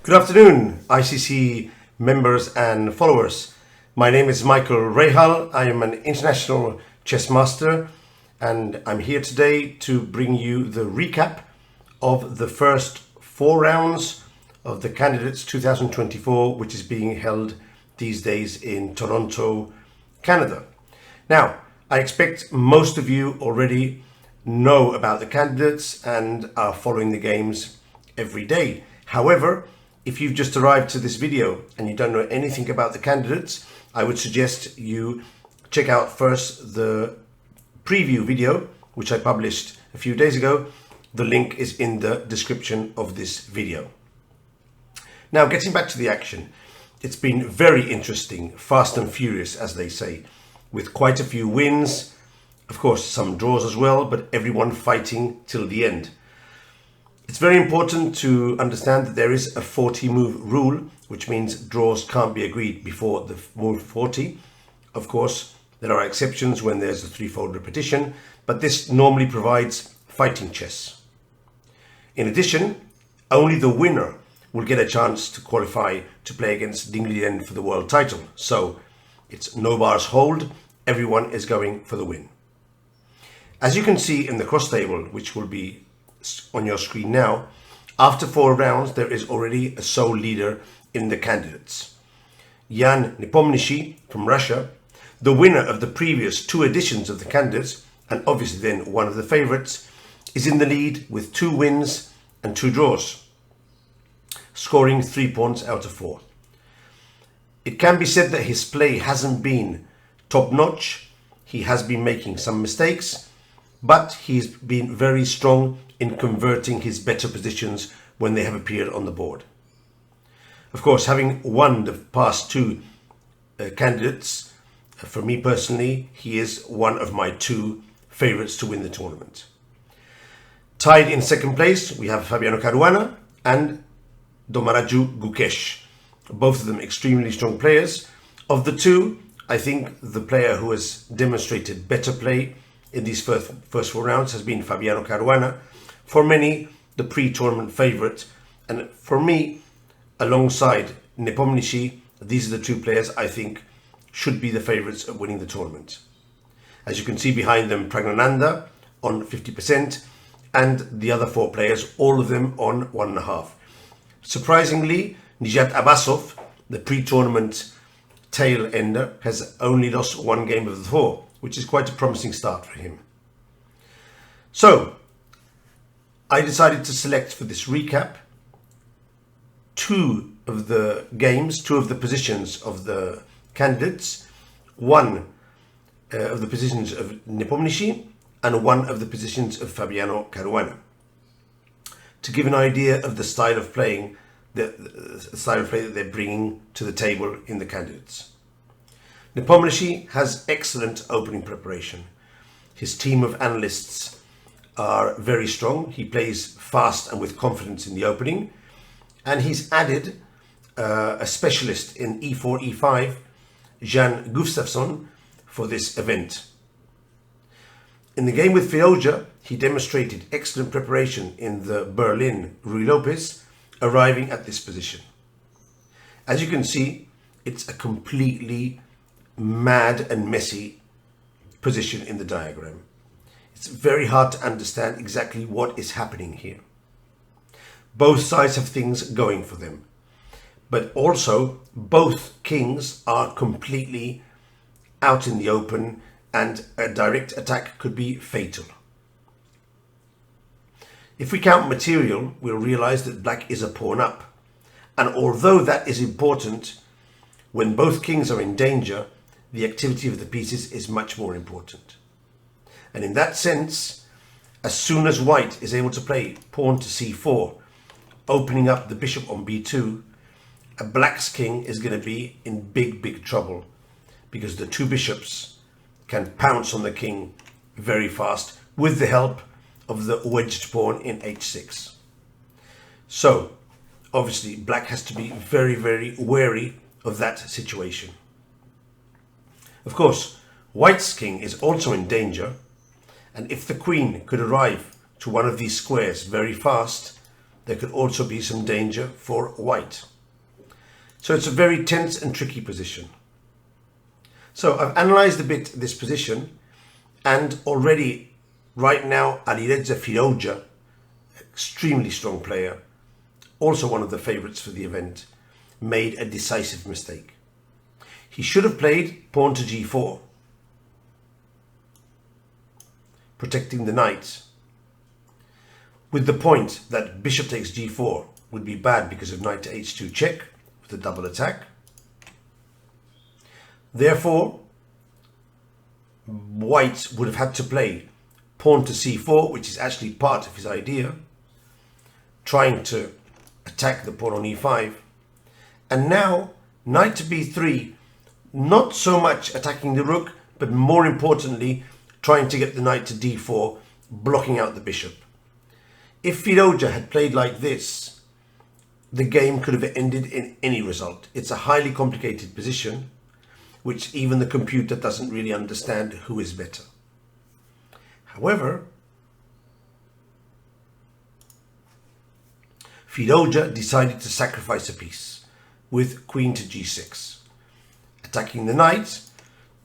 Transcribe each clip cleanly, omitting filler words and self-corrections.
Good afternoon, ICC members and followers. My name is Michael Rahal. I am an international chess master, and I'm here today to bring you the recap of the first 4 rounds of the Candidates 2024, which is being held these days in Toronto, Canada. Now, I expect most of you already know about the candidates and are following the games every day. However, if you've just arrived to this video and you don't know anything about the candidates, I would suggest you check out first the preview video, which I published a few days ago. The link is in the description of this video. Now, getting back to the action, it's been very interesting, fast and furious, as they say, with quite a few wins, of course some draws as well, but everyone fighting till the end. It's very important to understand that there is a 40 move rule, which means draws can't be agreed before the move 40. Of course, there are exceptions when there's a threefold repetition, but this normally provides fighting chess. In addition, only the winner will get a chance to qualify to play against Ding Liren for the world title. So it's no bars hold, everyone is going for the win. As you can see in the cross table, which will be on your screen now, after 4 rounds there is already a sole leader in the candidates. Jan Nepomniachtchi from Russia, the winner of the previous 2 editions of the candidates, and obviously then one of the favorites, is in the lead with 2 wins and 2 draws, scoring 3 points out of 4. It can be said that his play hasn't been top-notch. He has been making some mistakes, but he's been very strong in converting his better positions when they have appeared on the board. Of course, having won the past 2 candidates, for me personally, he is one of my 2 favorites to win the tournament. Tied in second place, we have Fabiano Caruana and Domaraju Gukesh, both of them extremely strong players. Of the 2, I think the player who has demonstrated better play in these first 4 rounds has been Fabiano Caruana. For many, the pre-tournament favorite, and for me, alongside Nepomniachtchi, these are the 2 players I think should be the favorites of winning the tournament. As you can see behind them, Pragnananda on 50%, and the other 4 players, all of them on 1.5. Surprisingly, Nijat Abbasov, the pre-tournament tail ender, has only lost 1 game of the 4, which is quite a promising start for him. So, I decided to select for this recap 2 of the games, 2 of the positions of the candidates, 1 of the positions of Nepomniachtchi and 1 of the positions of Fabiano Caruana, to give an idea of the style of play that they're bringing to the table in the candidates. Nepomniachtchi has excellent opening preparation. His team of analysts are very strong. He plays fast and with confidence in the opening, and he's added a specialist in e4, e5, Jan Gustafsson, for this event. In the game with Feoja, he demonstrated excellent preparation in the Berlin Ruy Lopez, arriving at this position. As you can see, it's a completely mad and messy position in the diagram. It's very hard to understand exactly what is happening here. Both sides have things going for them, but also both kings are completely out in the open, and a direct attack could be fatal. If we count material, we'll realize that black is a pawn up, and although that is important, when both kings are in danger, the activity of the pieces is much more important. And in that sense, as soon as white is able to play pawn to c4, opening up the bishop on b2, a black's king is going to be in big trouble, because the 2 bishops can pounce on the king very fast with the help of the wedged pawn in h6. So obviously black has to be very wary of that situation. Of course, white's king is also in danger, and if the queen could arrive to one of these squares very fast, there could also be some danger for white. So it's a very tense and tricky position. So I've analysed a bit this position, and already right now Alireza Firouzja, extremely strong player, also one of the favourites for the event, made a decisive mistake. He should have played pawn to g4, protecting the knight, with the point that bishop takes g4 would be bad because of knight to h2 check with a double attack. Therefore, white would have had to play pawn to c4, which is actually part of his idea, trying to attack the pawn on e5. And now knight to b3, not so much attacking the rook, but more importantly trying to get the knight to d4, blocking out the bishop. If Firouzja had played like this, the game could have ended in any result. It's a highly complicated position, which even the computer doesn't really understand who is better. However, Firouzja decided to sacrifice a piece with queen to g6, attacking the knight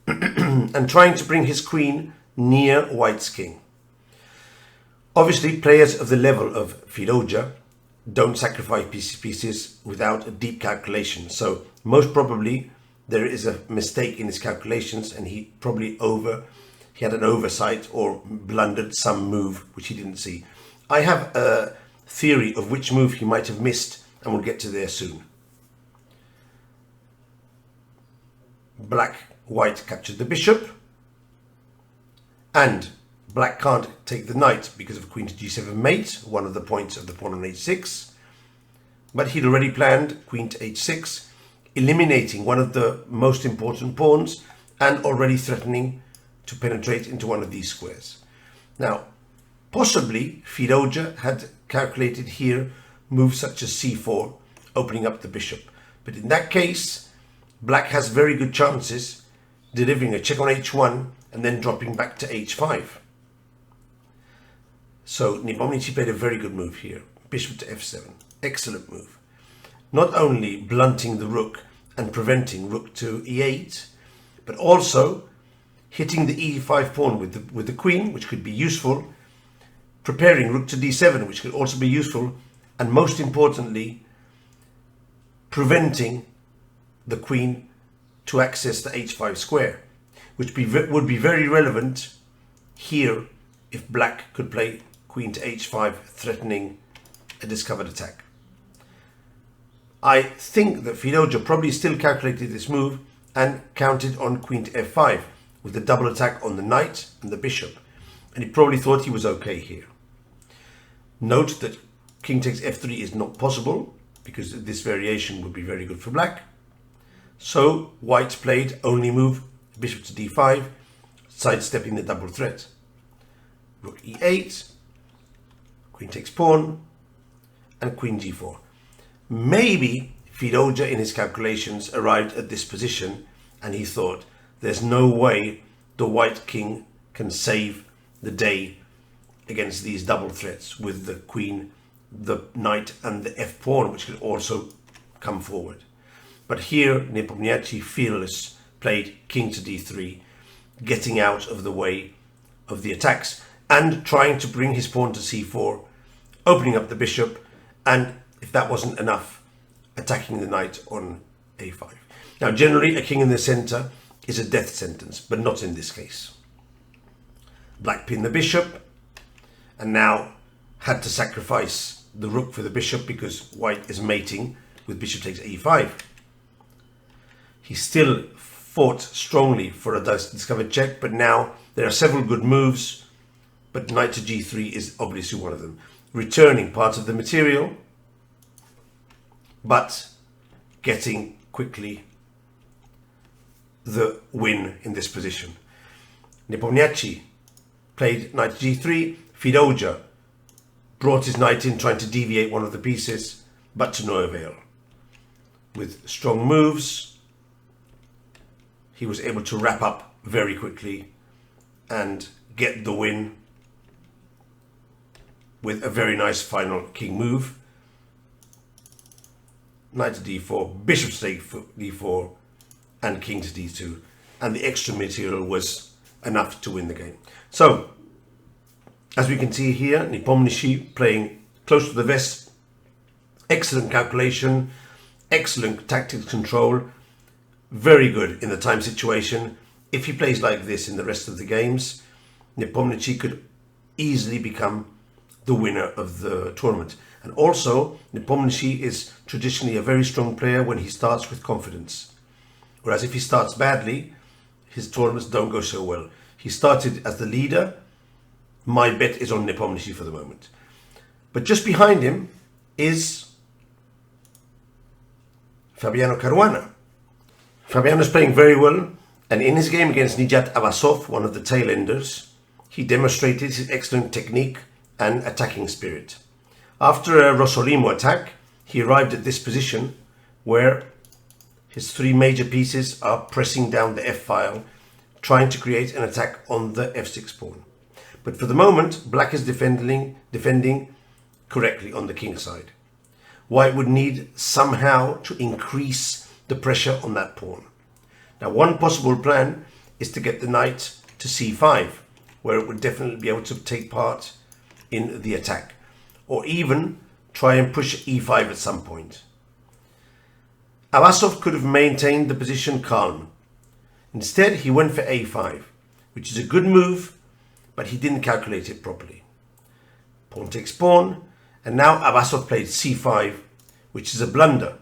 and trying to bring his queen near white's king. Obviously, players of the level of Firouzja don't sacrifice pieces without a deep calculation. So most probably there is a mistake in his calculations, and he had an oversight or blundered some move which he didn't see. I have a theory of which move he might have missed, and we'll get to there soon. White captured the bishop, and black can't take the knight because of queen to g7 mate, one of the points of the pawn on h6. But he'd already planned queen to h6, eliminating one of the most important pawns and already threatening to penetrate into one of these squares. Now, possibly Firouzja had calculated here moves such as c4, opening up the bishop. But in that case, black has very good chances delivering a check on h1 and then dropping back to h5. So Nepomniachtchi played a very good move here. Bishop to f7. Excellent move. Not only blunting the rook and preventing rook to e8, but also hitting the e5 pawn with the queen, which could be useful, preparing rook to d7, which could also be useful, and most importantly, preventing the queen to access the h5 square, which would be very relevant here if black could play queen to h5, threatening a discovered attack. I think that Firouzja probably still calculated this move and counted on queen to f5 with a double attack on the knight and the bishop, and he probably thought he was okay here. Note that king takes f3 is not possible because this variation would be very good for black. So white played only move bishop to d5, sidestepping the double threat. Rook e8, queen takes pawn, and queen g4. Maybe Firouzja in his calculations arrived at this position and he thought there's no way the white king can save the day against these double threats with the queen, the knight and the f pawn, which could also come forward. But here Nepomniachtchi, fearless, played king to d3, getting out of the way of the attacks and trying to bring his pawn to c4, opening up the bishop, and if that wasn't enough, attacking the knight on a5. Now generally a king in the center is a death sentence, but not in this case. Black pinned the bishop and now had to sacrifice the rook for the bishop because white is mating with bishop takes e5. He still fought strongly for a discovered check, but now there are several good moves, but knight to g3 is obviously one of them. Returning part of the material, but getting quickly the win in this position. Nepomniachtchi played knight to g3. Firouzja brought his knight in, trying to deviate one of the pieces, but to no avail. With strong moves, he was able to wrap up very quickly and get the win with a very nice final king move, knight to d4, bishop to d4, and king to d2. And the extra material was enough to win the game. So, as we can see here, Nepomniachtchi playing close to the vest. Excellent calculation, excellent tactics control, very good in the time situation. If he plays like this in the rest of the games, Nepomniachtchi could easily become the winner of the tournament. And also, Nepomniachtchi is traditionally a very strong player when he starts with confidence. Whereas if he starts badly, his tournaments don't go so well. He started as the leader. My bet is on Nepomniachtchi for the moment. But just behind him is Fabiano Caruana. Fabiano is playing very well, and in his game against Nijat Avasov, one of the tail enders, he demonstrated his excellent technique and attacking spirit. After a Rossolimo attack, he arrived at this position where his three major pieces are pressing down the f-file, trying to create an attack on the f6 pawn. But for the moment, black is defending correctly on the king side. White would need somehow to increase the pressure on that pawn. Now, one possible plan is to get the knight to c5, where it would definitely be able to take part in the attack, or even try and push e5 at some point. Avasov could have maintained the position calm. Instead, he went for a5, which is a good move, but he didn't calculate it properly. Pawn takes pawn, and now Avasov played c5, which is a blunder,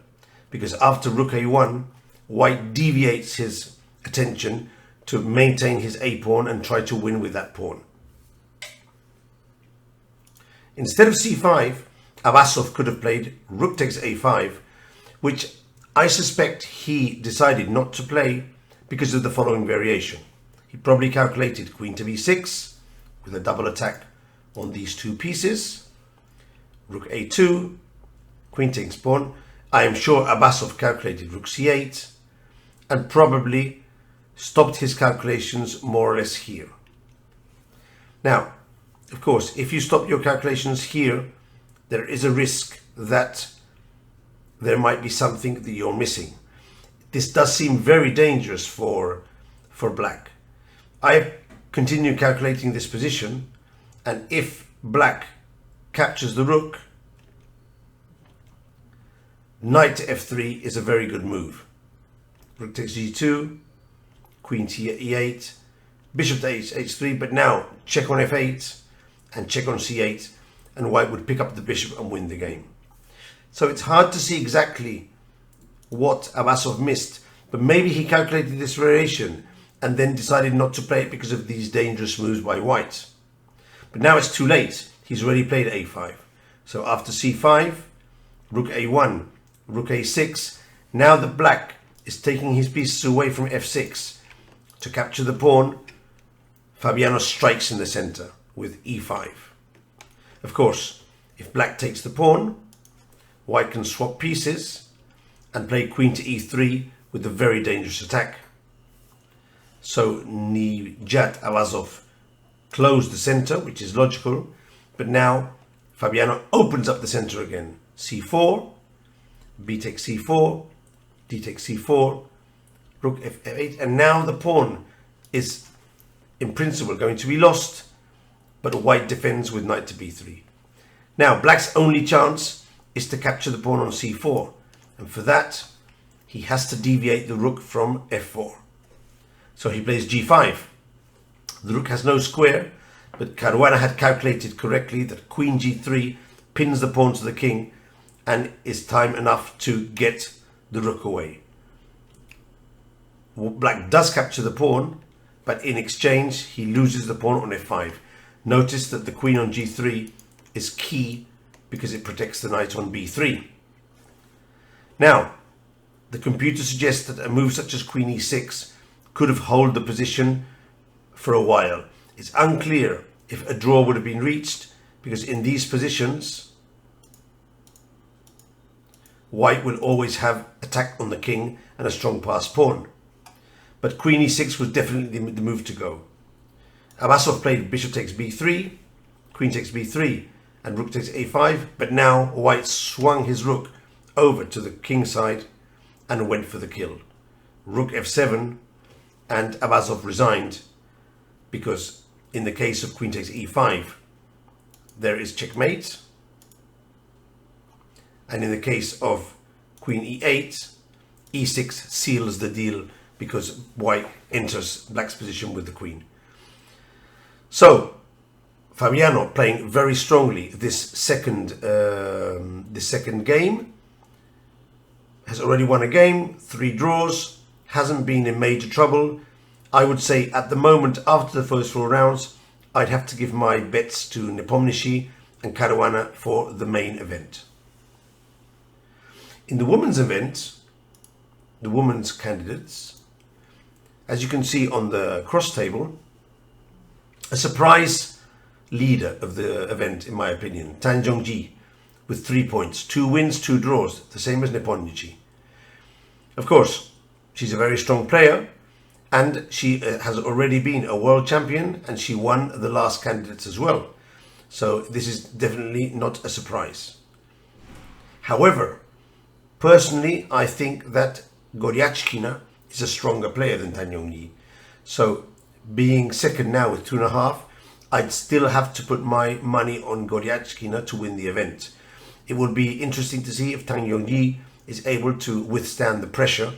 because after rook a1, white deviates his attention to maintain his a pawn and try to win with that pawn. Instead of c5, Avasov could have played rook takes a5, which I suspect he decided not to play because of the following variation. He probably calculated queen to b6 with a double attack on these two pieces, rook a2, queen takes pawn. I am sure Avasov calculated rook c8 and probably stopped his calculations more or less here. Now, of course, if you stop your calculations here, there is a risk that there might be something that you're missing. This does seem very dangerous for black. I continue calculating this position, and if black captures the rook, knight to f3 is a very good move. Rook takes g2, queen to e8, bishop to h3, but now check on f8 and check on c8, and white would pick up the bishop and win the game. So it's hard to see exactly what Avasov missed, but maybe he calculated this variation and then decided not to play it because of these dangerous moves by white. But now it's too late. He's already played a5. So after c5, rook a1, rook a6, now that black is taking his pieces away from f6 to capture the pawn, Fabiano strikes in the center with e5. Of course, if black takes the pawn, white can swap pieces and play queen to e3 with a very dangerous attack. So Nijat Avasov closed the center, which is logical, but now Fabiano opens up the center again. c4, b takes c4, d takes c4, rook f8, and now the pawn is in principle going to be lost, but white defends with knight to b3. Now black's only chance is to capture the pawn on c4, and for that he has to deviate the rook from f4. So he plays g5. The rook has no square, but Caruana had calculated correctly that queen g3 pins the pawn to the king and is time enough to get the rook away. Black does capture the pawn, but in exchange he loses the pawn on f5. Notice that the queen on g3 is key because it protects the knight on b3. Now, the computer suggests that a move such as queen e6 could have held the position for a while. It's unclear if a draw would have been reached, because in these positions white will always have attack on the king and a strong passed pawn. But queen e6 was definitely the move to go. Avasov played bishop takes b3, queen takes b3, and rook takes a5, but now white swung his rook over to the king side and went for the kill. Rook f7, and Abazov resigned because in the case of queen takes e5, there is checkmate. And in the case of queen e8, e6 seals the deal because white enters black's position with the queen. So Fabiano playing very strongly this second game, has already won a game, 3 draws, hasn't been in major trouble. I would say at the moment, after the first 4 rounds, I'd have to give my bets to Nepomniachtchi and Caruana for the main event. In the women's event, the women's candidates, as you can see on the cross table, a surprise leader of the event, in my opinion, Zhongyi, with 3 points, 2 wins, 2 draws, the same as Nepomniachtchi. Of course, she's a very strong player, and she has already been a world champion, and she won the last candidates as well. So this is definitely not a surprise. However, personally, I think that Goryachkina is a stronger player than Zhongyi. So being second now with 2.5, I'd still have to put my money on Goryachkina to win the event. It would be interesting to see if Zhongyi is able to withstand the pressure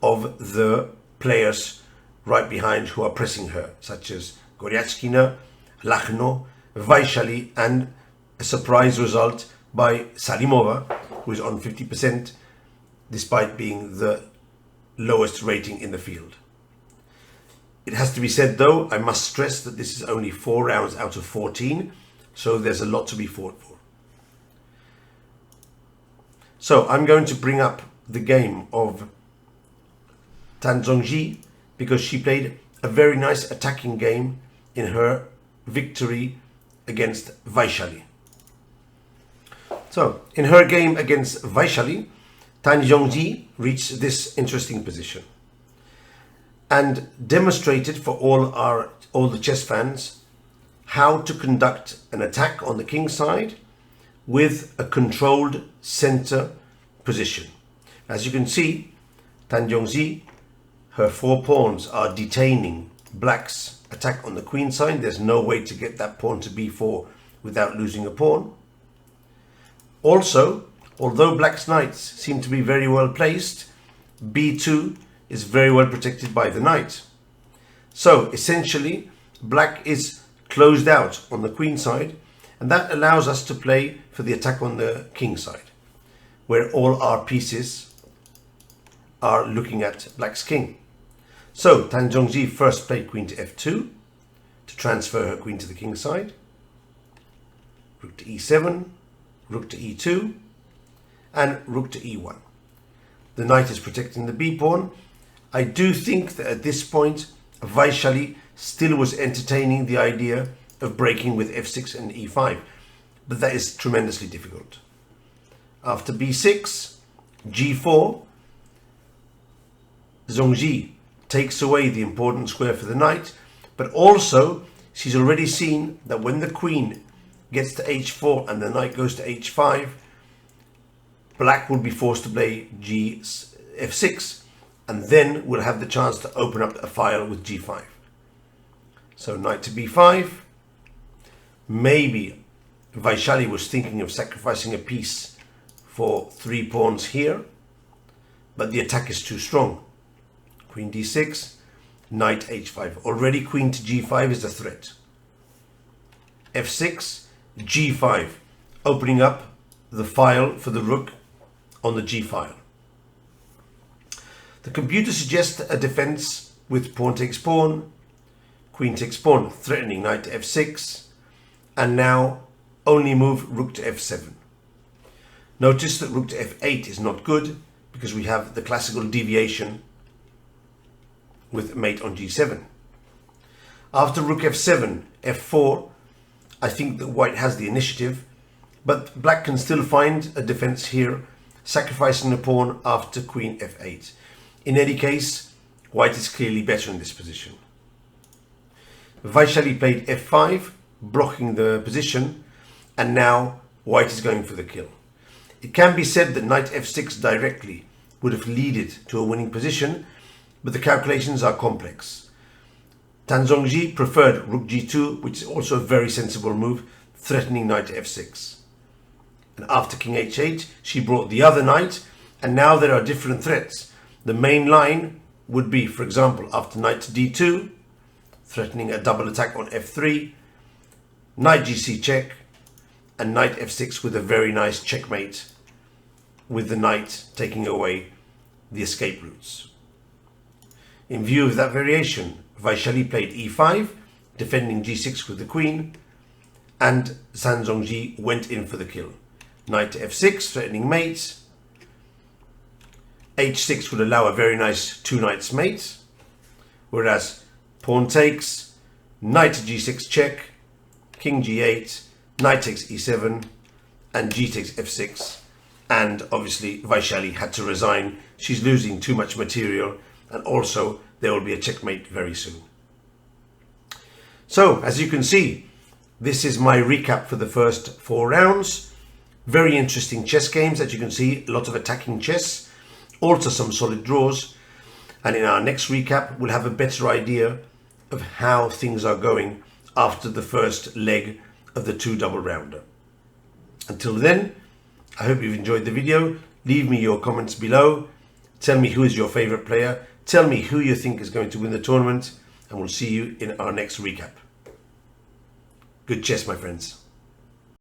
of the players right behind who are pressing her, such as Goryachkina, Lakhno, Vaishali, and a surprise result by Salimova, who is on 50%, despite being the lowest rating in the field. It has to be said, though, I must stress that this is only 4 rounds out of 14, so there's a lot to be fought for. So I'm going to bring up the game of Zhongyi because she played a very nice attacking game in her victory against Vaishali. So in her game against Vaishali, Zhongyi reached this interesting position and demonstrated for all the chess fans how to conduct an attack on the king side with a controlled center position. As you can see, Zhongyi, her 4 pawns are detaining black's attack on the queen side. There's no way to get that pawn to b4 without losing a pawn. Also, although black's knights seem to be very well placed, b2 is very well protected by the knight. So essentially, black is closed out on the queen side, and that allows us to play for the attack on the king side, where all our pieces are looking at black's king. So Zhongyi first played queen to f2 to transfer her queen to the king side, rook to e7, rook to e2, and rook to e1. The knight is protecting the b pawn. I do think that at this point Vaishali still was entertaining the idea of breaking with f6 and e5, but that is tremendously difficult. After b6, g4, Zhongyi takes away the important square for the knight, but also she's already seen that when the queen gets to h4 and the knight goes to h5, black will be forced to play f6, and then we'll have the chance to open up a file with g5. So knight to b5. Maybe Vaishali was thinking of sacrificing a piece for 3 pawns here, but the attack is too strong. Queen d6, knight h5. Already queen to g5 is a threat. f6, g5, opening up the file for the rook on the g file. The computer suggests a defense with pawn takes pawn, queen takes pawn, threatening knight to f6, and now only move rook to f7. Notice that rook to f8 is not good because we have the classical deviation with mate on g7. After rook f7, f4, I think that white has the initiative, but black can still find a defense here, sacrificing a pawn after queen f8. In any case, white is clearly better in this position. Vaishali played f5, blocking the position, and now white is going for the kill. It can be said that knight f6 directly would have led to a winning position, but the calculations are complex. Zhongyi preferred rook g2, which is also a very sensible move, threatening knight f6. And after king h8, she brought the other knight, and now there are different threats. The main line would be, for example, after knight d2, threatening a double attack on f3, knight gc check, and knight f6 with a very nice checkmate, with the knight taking away the escape routes. In view of that variation, Vaishali played e5, defending g6 with the queen, and Zhongyi went in for the kill. Knight to f6, threatening mate. h6 would allow a very nice two knights mate, whereas pawn takes, knight to g6 check, king g8, knight takes e7, and g takes f6. And obviously Vaishali had to resign. She's losing too much material, and also there will be a checkmate very soon. So as you can see, this is my recap for the first 4 rounds. Very interesting chess games, as you can see, a lot of attacking chess, also some solid draws. And in our next recap, we'll have a better idea of how things are going after the first leg of the 2 double rounder. Until then, I hope you've enjoyed the video. Leave me your comments below. Tell me who is your favorite player. Tell me who you think is going to win the tournament, and we'll see you in our next recap. Good chess, my friends.